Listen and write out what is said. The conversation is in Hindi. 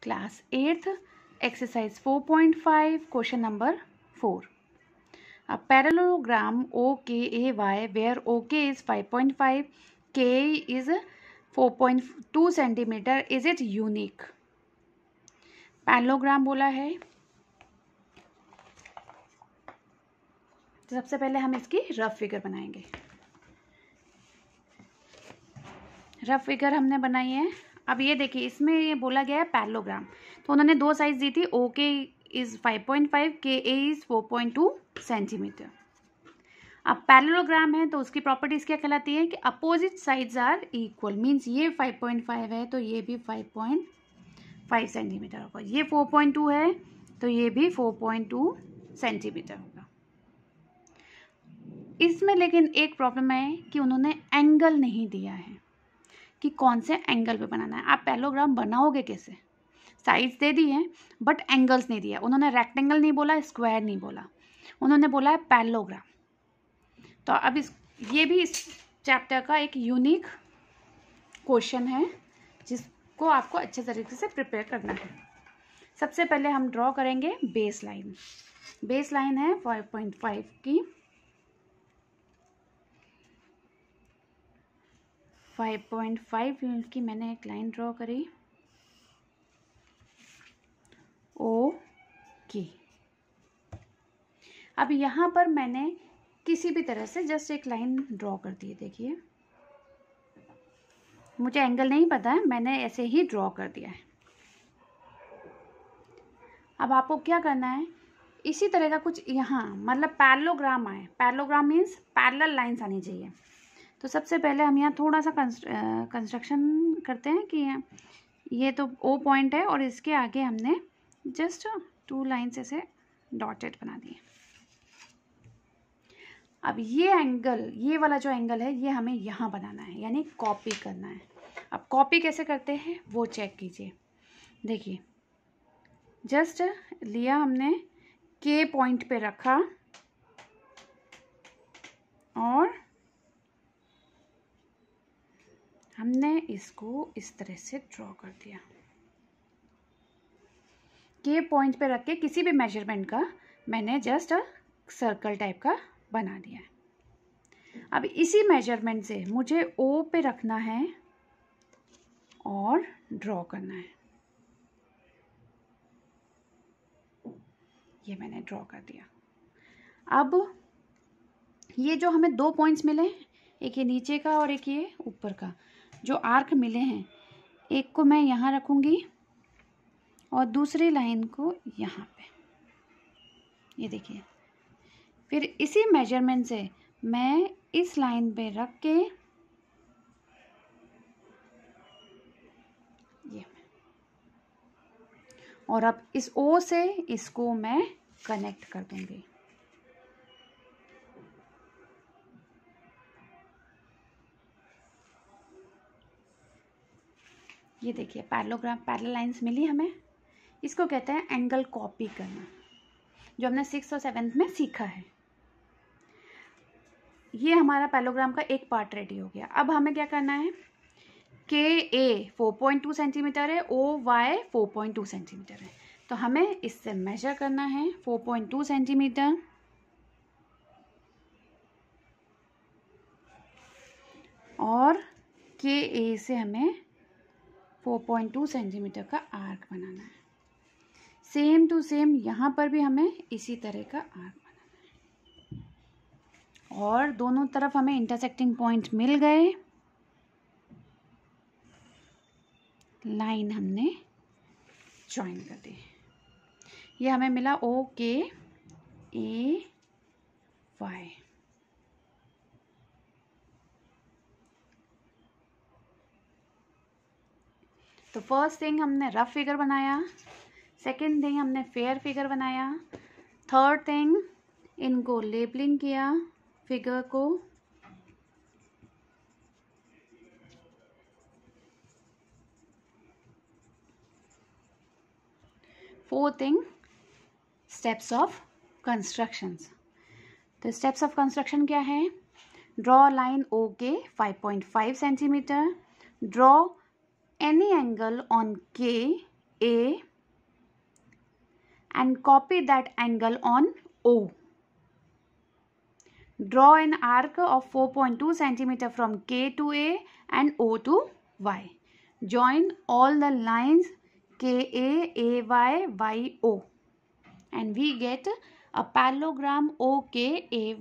Class 8th, exercise 4.5, question number 4. A parallelogram OKAY where OK is 5.5, K is 4.2 centimeter. Is it unique? Parallelogram बोला है, तो सबसे पहले हम इसकी रफ फिगर बनाएंगे। रफ फिगर हमने बनाई है। अब ये देखिए, इसमें ये बोला गया है पैरेललोग्राम, तो उन्होंने दो साइज दी थी, okay is 5.5, K A is 4.2 centimetre. अब पैरेललोग्राम है तो उसकी प्रॉपर्टीज क्या कहलाती है कि opposite sides are equal, means ये 5.5 है तो ये भी 5.5 सेंटीमीटर होगा, ये 4.2 है तो ये भी 4.2 सेंटीमीटर होगा। इसमें लेकिन एक प्रॉब्लम है कि उन्होंने एंगल नहीं दिया है कि कौन से एंगल पे बनाना है। आप पैरेललोग्राम बनाओगे कैसे? साइड्स दे दी हैं बट एंगल्स नहीं दिया। उन्होंने रेक्टेंगल नहीं बोला, स्क्वायर नहीं बोला, उन्होंने बोला है पैरेललोग्राम। तो अब ये भी इस चैप्टर का एक यूनिक क्वेश्चन है जिसको आपको अच्छे तरीके से प्रिपेयर करना है। सबसे पहले हम ड्रॉ करेंगे बेस लाइन। बेस लाइन है 5.5 की, 5.5 की मैंने एक लाइन ड्रॉ करी, ओ की। अब यहाँ पर मैंने किसी भी तरह से जस्ट एक लाइन ड्रॉ कर दी है। देखिए, मुझे एंगल नहीं पता है, मैंने ऐसे ही ड्रॉ कर दिया है। अब आपको क्या करना है, इसी तरह का कुछ यहाँ मतलब पैरेललोग्राम आए। पैरेललोग्राम मीन्स पैरेलल लाइंस आनी चाहिए। तो सबसे पहले हम यहाँ थोड़ा सा कंस्ट्रक्शन करते हैं कि ये तो ओ पॉइंट है और इसके आगे हमने जस्ट 2 लाइन्स ऐसे डॉटेड बना दिए। अब ये एंगल, ये वाला जो एंगल है, ये हमें यहाँ बनाना है, यानी कॉपी करना है। अब कॉपी कैसे करते हैं वो चेक कीजिए। देखिए, जस्ट लिया हमने, के पॉइंट पे रखा और हमने इसको इस तरह से ड्रॉ कर दिया। के पॉइंट पे रख के किसी भी मेजरमेंट का मैंने जस्ट सर्कल टाइप का बना दिया है। अब इसी मेजरमेंट से मुझे ओ पे रखना है और ड्रॉ करना है। ये मैंने ड्रॉ कर दिया। अब ये जो हमें 2 पॉइंट्स मिले, एक ये नीचे का और एक ये ऊपर का, जो आर्क मिले हैं, एक को मैं यहाँ रखूँगी और दूसरी लाइन को यहाँ पे। ये देखिए, फिर इसी मेजरमेंट से मैं इस लाइन पे रख के ये, और अब इस ओ से इसको मैं कनेक्ट कर दूंगी। ये देखिए, पैरेललोग्राम, पैरेलल लाइंस मिली हमें। इसको कहते हैं एंगल कॉपी करना, जो हमने 6th और 7th में सीखा है। ये हमारा पैरेललोग्राम का एक पार्ट रेडी हो गया। अब हमें क्या करना है, के ए 4.2 सेंटीमीटर है, ओ वाई 4.2 सेंटीमीटर है, तो हमें इससे मेजर करना है 4.2 सेंटीमीटर। और के ए से हमें 4.2 सेंटीमीटर का आर्क बनाना है। सेम टू सेम यहाँ पर भी हमें इसी तरह का आर्क बनाना है, और दोनों तरफ हमें इंटरसेक्टिंग पॉइंट मिल गए। लाइन हमने ज्वाइन कर दी। ये हमें मिला ओ के ए वाई। तो फर्स्ट थिंग हमने रफ फिगर बनाया, सेकेंड थिंग हमने फेयर फिगर बनाया, थर्ड थिंग इनको लेबलिंग किया फिगर को, fourth thing steps of constructions. तो स्टेप्स ऑफ कंस्ट्रक्शन क्या है, ड्रॉ लाइन ओ के 5.5 centimetre, draw any angle on K A and copy that angle on O. Draw an arc of 4.2 cm from K to A and O to Y. Join all the lines KA, AY, YO and we get a parallelogram OKAY.